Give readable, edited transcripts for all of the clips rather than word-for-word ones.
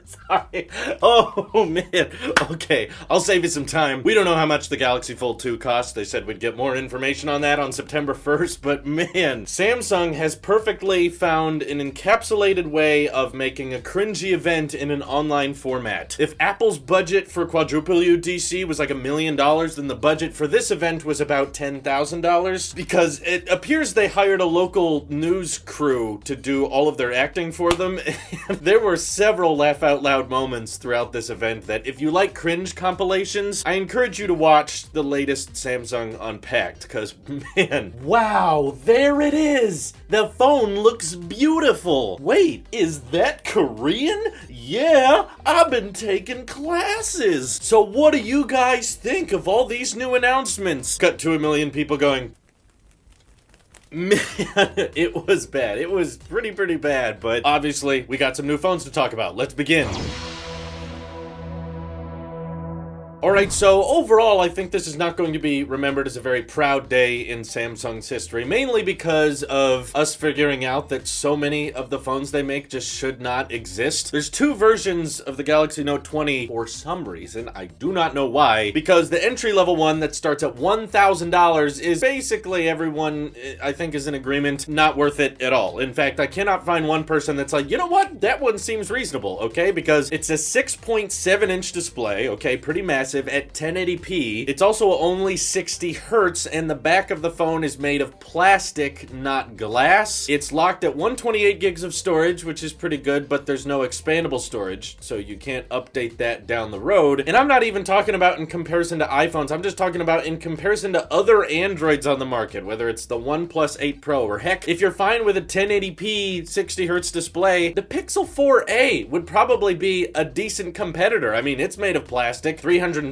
Sorry. Oh, man. Okay, I'll save you some time. We don't know how much the Galaxy Fold 2 costs. They said we'd get more information on that on September 1st, but man, Samsung has perfectly found an encapsulated way of making a cringy event in an online format. If Apple's budget for quadruple UTC was like $1 million, then the budget for this event was about $10,000, because it appears they hired a local news crew to do all of their acting for them. There were several laugh out loud moments throughout this event that if you like cringe compilations, I encourage you to watch the latest Samsung Unpacked, because man, wow, there it is! The phone looks beautiful! Wait, is that Korean? Yeah, I've been taking classes! So what do you guys think of all these new announcements? Cut to 1 million people going, man, it was bad. It was pretty bad, but obviously we got some new phones to talk about. Let's begin. Alright, so overall, I think this is not going to be remembered as a very proud day in Samsung's history, mainly because of us figuring out that so many of the phones they make just should not exist. There's two versions of the Galaxy Note 20 for some reason, I do not know why, because the entry-level one that starts at $1,000 is basically everyone, I think, is in agreement, not worth it at all. In fact, I cannot find one person that's like, you know what, that one seems reasonable, okay? Because it's a 6.7-inch display, okay, pretty massive, at 1080p. It's also only 60 hertz, and the back of the phone is made of plastic, not glass. It's locked at 128 gigs of storage, which is pretty good, but there's no expandable storage, so you can't update that down the road. And I'm not even talking about in comparison to iPhones, I'm just talking about in comparison to other Androids on the market, whether it's the OnePlus 8 Pro, or heck, if you're fine with a 1080p 60 hertz display, the Pixel 4a would probably be a decent competitor. I mean, it's made of plastic, $350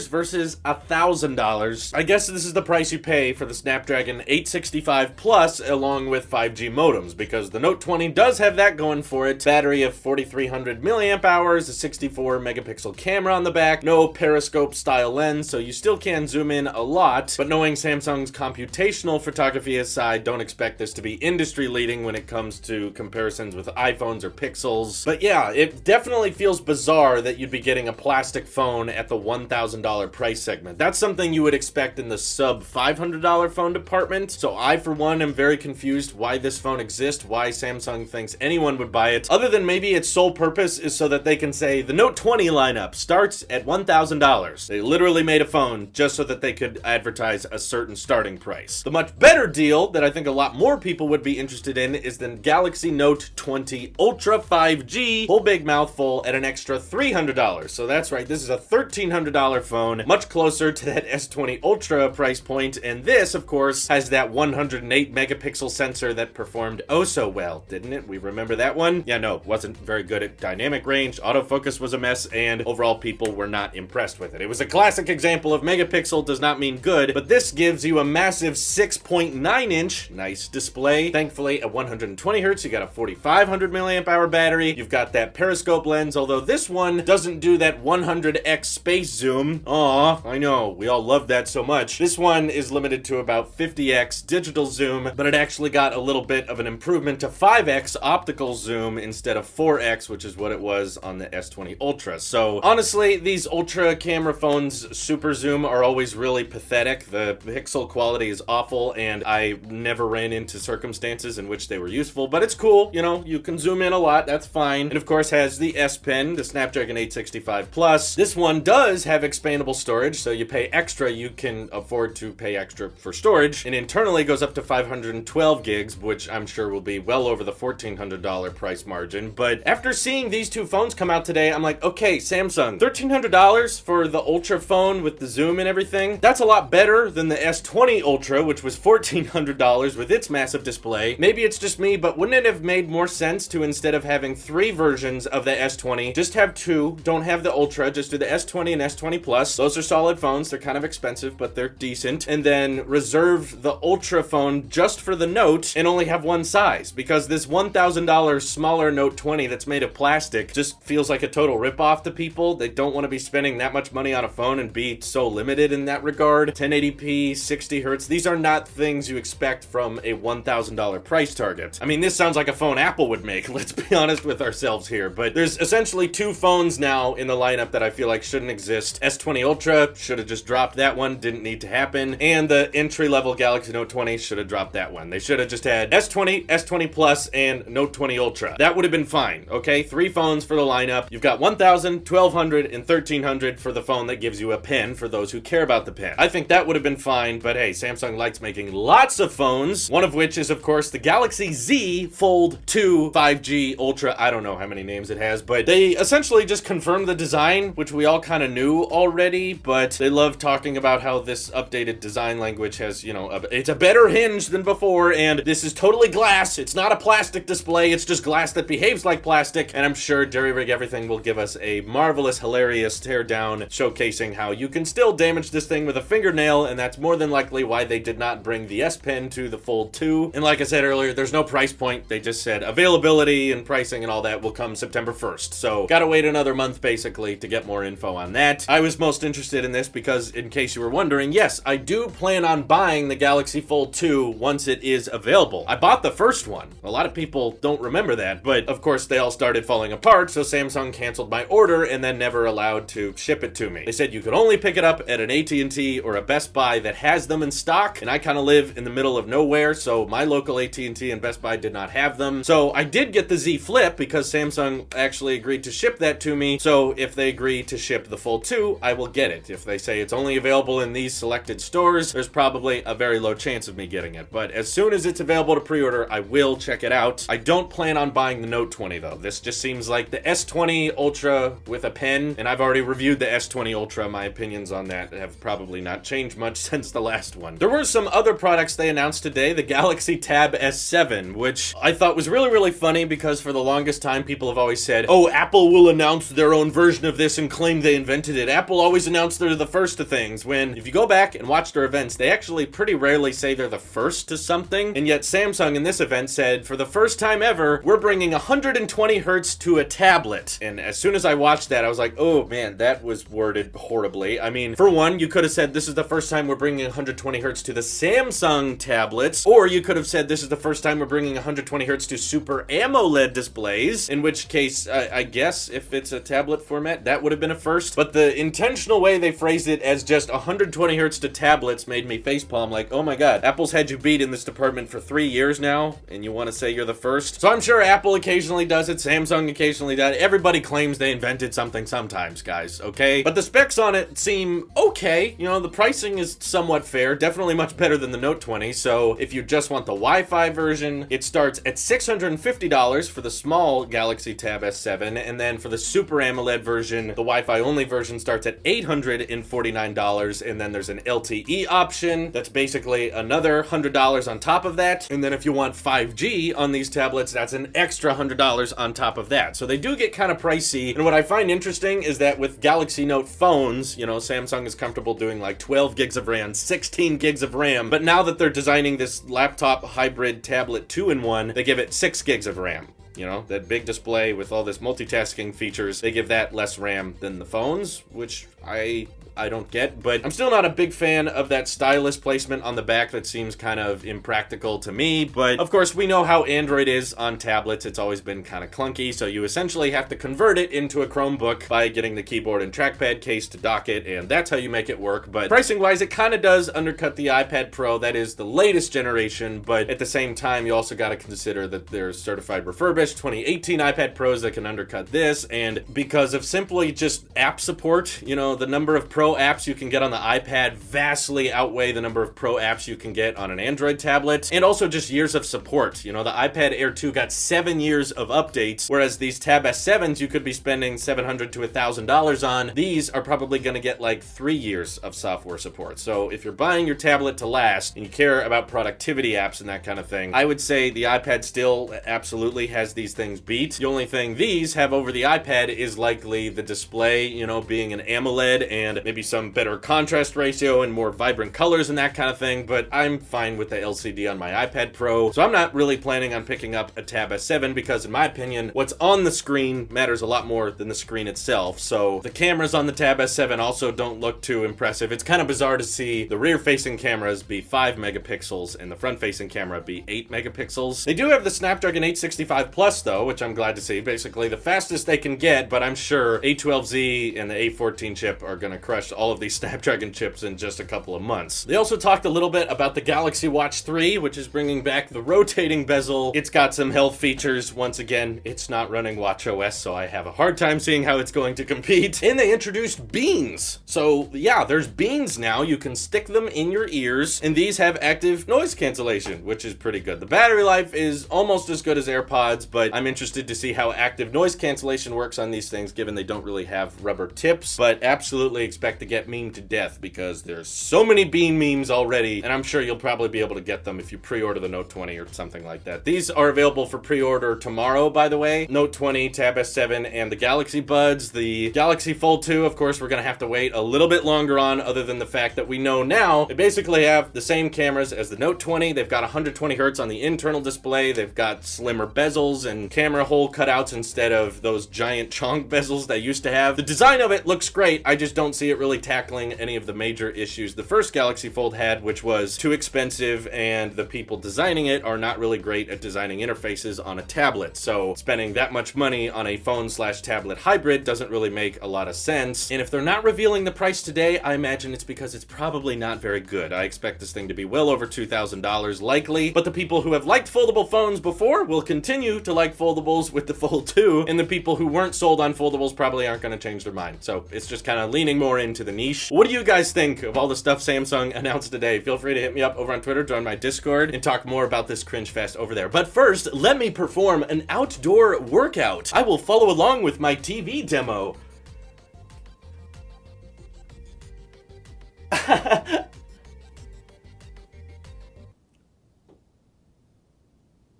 versus $1,000. I guess this is the price you pay for the Snapdragon 865 Plus along with 5G modems, because the Note 20 does have that going for it. Battery of 4,300 milliamp hours, a 64 megapixel camera on the back, no periscope style lens, so you still can zoom in a lot, but knowing Samsung's computational photography aside, don't expect this to be industry leading when it comes to comparisons with iPhones or Pixels. But yeah, it definitely feels bizarre that you'd be getting a plastic phone at the $1,000 price segment. That's something you would expect in the sub $500 phone department. So I, for one, am very confused why this phone exists, why Samsung thinks anyone would buy it, other than maybe its sole purpose is so that they can say the Note 20 lineup starts at $1,000. They literally made a phone just so that they could advertise a certain starting price. The much better deal that I think a lot more people would be interested in is the Galaxy Note 20 Ultra 5G, whole big mouthful, at an extra $300. So that's right, this is a $1,300 phone, much closer to that S20 Ultra price point, and this, of course, has that 108 megapixel sensor that performed oh so well, didn't it? We remember that one? Yeah, no, wasn't very good at dynamic range, autofocus was a mess, and overall people were not impressed with it. It was a classic example of megapixel does not mean good, but this gives you a massive 6.9-inch, nice display. Thankfully, at 120 hertz, you got a 4,500 milliamp hour battery, you've got that periscope lens, although this one doesn't do that 100x space zoom. Aw, I know, we all love that so much. This one is limited to about 50x digital zoom, but it actually got a little bit of an improvement to 5x optical zoom instead of 4x, which is what it was on the S20 Ultra. So honestly, these Ultra camera phones super zoom are always really pathetic. The pixel quality is awful, and I never ran into circumstances in which they were useful, but it's cool, you know, you can zoom in a lot, that's fine. It of course has the S Pen, the Snapdragon 865 Plus. This one does have expandable storage, so you pay extra, you can afford to pay extra for storage, and internally goes up to 512 gigs, which I'm sure will be well over the $1,400 price margin. But after seeing these two phones come out today, I'm like, okay, Samsung, $1,300 for the Ultra phone with the zoom and everything, that's a lot better than the S20 Ultra, which was $1,400 with its massive display. Maybe it's just me, but wouldn't it have made more sense to, instead of having 3 versions of the S20, just have 2, don't have the Ultra, just do the S20 S20 and S20 Plus. Those are solid phones. They're kind of expensive, but they're decent. And then reserve the Ultra phone just for the Note and only have one size, because this $1,000 smaller Note 20 that's made of plastic just feels like a total ripoff to people. They don't want to be spending that much money on a phone and be so limited in that regard. 1080p, 60 hertz. These are not things you expect from a $1,000 price target. I mean, this sounds like a phone Apple would make. Let's be honest with ourselves here. But there's essentially two phones now in the lineup that I feel like shouldn't exist. S20 Ultra should have just dropped that one. Didn't need to happen. And the entry-level Galaxy Note 20 should have dropped that one. They should have just had S20, S20 Plus, and Note 20 Ultra. That would have been fine, okay? 3 phones for the lineup. You've got $1,000, $1,200, and $1,300 for the phone that gives you a pen for those who care about the pen. I think that would have been fine, but hey, Samsung likes making lots of phones, one of which is, of course, the Galaxy Z Fold 2 5G Ultra. I don't know how many names it has, but they essentially just confirmed the design, which we all kind of knew already, but they love talking about how this updated design language has, you know, it's a better hinge than before, and this is totally glass. It's not a plastic display. It's just glass that behaves like plastic, and I'm sure Jerry Rig Everything will give us a marvelous, hilarious teardown showcasing how you can still damage this thing with a fingernail, and that's more than likely why they did not bring the S Pen to the Fold 2. And like I said earlier, there's no price point. They just said availability and pricing and all that will come September 1st. So gotta wait another month basically to get more info on that. I was most interested in this because, in case you were wondering, yes, I do plan on buying the Galaxy Fold 2 once it is available. I bought the first one. A lot of people don't remember that, but of course they all started falling apart, so Samsung canceled my order and then never allowed to ship it to me. They said you could only pick it up at an AT&T or a Best Buy that has them in stock, and I kind of live in the middle of nowhere, so my local AT&T and Best Buy did not have them. So I did get the Z Flip because Samsung actually agreed to ship that to me, so if they agree to ship the Fold 2, I will get it. If they say it's only available in these selected stores, there's probably a very low chance of me getting it, but as soon as it's available to pre-order, I will check it out. I don't plan on buying the Note 20 though. This just seems like the S20 Ultra with a pen, and I've already reviewed the S20 Ultra. My opinions on that have probably not changed much since the last one. There were some other products they announced today, the Galaxy Tab S7, which I thought was really, really funny because for the longest time people have always said, oh, Apple will announce their own version of this and claim they invented it. Apple always announced they're the first to things, when if you go back and watch their events, they actually pretty rarely say they're the first to something, and yet Samsung in this event said, for the first time ever, we're bringing 120 hertz to a tablet. And as soon as I watched that, I was like, oh man, that was worded horribly. I mean, for one, you could have said this is the first time we're bringing 120 hertz to the Samsung tablets, or you could have said this is the first time we're bringing 120 hertz to Super AMOLED displays, in which case, I guess if it's a tablet format, that would have been a first. But the intentional way they phrased it as just 120 hertz to tablets made me facepalm like, oh my god, Apple's had you beat in this department for 3 years now, and you want to say you're the first? So I'm sure Apple occasionally does it, Samsung occasionally does it. Everybody claims they invented something sometimes, guys, okay? But the specs on it seem okay. You know, the pricing is somewhat fair, definitely much better than the Note 20, so if you just want the Wi-Fi version, it starts at $650 for the small Galaxy Tab S7, and then for the Super AMOLED version, the Wi-Fi only version starts at $849, and then there's an LTE option that's basically another $100 on top of that, and then if you want 5G on these tablets, that's an extra $100 on top of that. So they do get kind of pricey, and what I find interesting is that with Galaxy Note phones, you know, Samsung is comfortable doing like 12 gigs of RAM, 16 gigs of RAM, but now that they're designing this laptop hybrid tablet 2-in-1, they give it 6 gigs of RAM. You know, that big display with all this multitasking features, they give that less RAM than the phones, which I don't get, but I'm still not a big fan of that stylus placement on the back. That seems kind of impractical to me, but of course we know how Android is on tablets. It's always been kind of clunky, so you essentially have to convert it into a Chromebook by getting the keyboard and trackpad case to dock it, and that's how you make it work. But pricing wise, it kind of does undercut the iPad Pro. That is the latest generation, but at the same time, you also got to consider that there's certified refurbished 2018 iPad Pros that can undercut this, and because of simply just app support, you know, the number of Pro apps you can get on the iPad vastly outweigh the number of Pro apps you can get on an Android tablet, and also just years of support. You know, the iPad Air 2 got 7 years of updates, whereas these Tab S7s you could be spending $700 to $1,000 on. These are probably going to get like 3 years of software support. So if you're buying your tablet to last and you care about productivity apps and that kind of thing, I would say the iPad still absolutely has these things beat. The only thing these have over the iPad is likely the display, you know, being an AMOLED and maybe some better contrast ratio and more vibrant colors and that kind of thing, but I'm fine with the LCD on my iPad Pro, so I'm not really planning on picking up a Tab S7 because, in my opinion, what's on the screen matters a lot more than the screen itself. So the cameras on the Tab S7 also don't look too impressive. It's kind of bizarre to see the rear-facing cameras be 5 megapixels and the front-facing camera be 8 megapixels. They do have the Snapdragon 865 Plus, though, which I'm glad to see. Basically, the fastest they can get, but I'm sure A12Z and the A14 chip are going to crush all of these Snapdragon chips in just a couple of months. They also talked a little bit about the Galaxy Watch 3, which is bringing back the rotating bezel. It's got some health features. Once again, it's not running watchOS, so I have a hard time seeing how it's going to compete. And they introduced beans. So yeah, there's beans now. You can stick them in your ears, and these have active noise cancellation, which is pretty good. The battery life is almost as good as AirPods, but I'm interested to see how active noise cancellation works on these things, given they don't really have rubber tips. But absolutely expect to get memed to death because there's so many bean memes already, and I'm sure you'll probably be able to get them if you pre-order the Note 20 or something like that. These are available for pre-order tomorrow, by the way. Note 20, Tab S7, and the Galaxy Buds. The Galaxy Fold 2, of course, we're going to have to wait a little bit longer on, other than the fact that we know now they basically have the same cameras as the Note 20. They've got 120 hertz on the internal display. They've got slimmer bezels and camera hole cutouts instead of those giant chonk bezels they used to have. The design of it looks great. I just don't see it really tackling any of the major issues the first Galaxy Fold had, which was too expensive, and the people designing it are not really great at designing interfaces on a tablet. So spending that much money on a phone/tablet hybrid doesn't really make a lot of sense. And if they're not revealing the price today, I imagine it's because it's probably not very good. I expect this thing to be well over $2,000 likely, but the people who have liked foldable phones before will continue to like foldables with the Fold 2, and the people who weren't sold on foldables probably aren't going to change their mind. So it's just kind of leaning more into the niche. What do you guys think of all the stuff Samsung announced today? Feel free to hit me up over on Twitter, join my Discord, and talk more about this cringe fest over there. But first, let me perform an outdoor workout. I will follow along with my TV demo.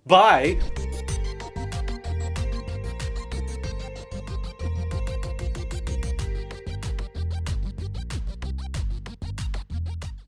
Bye.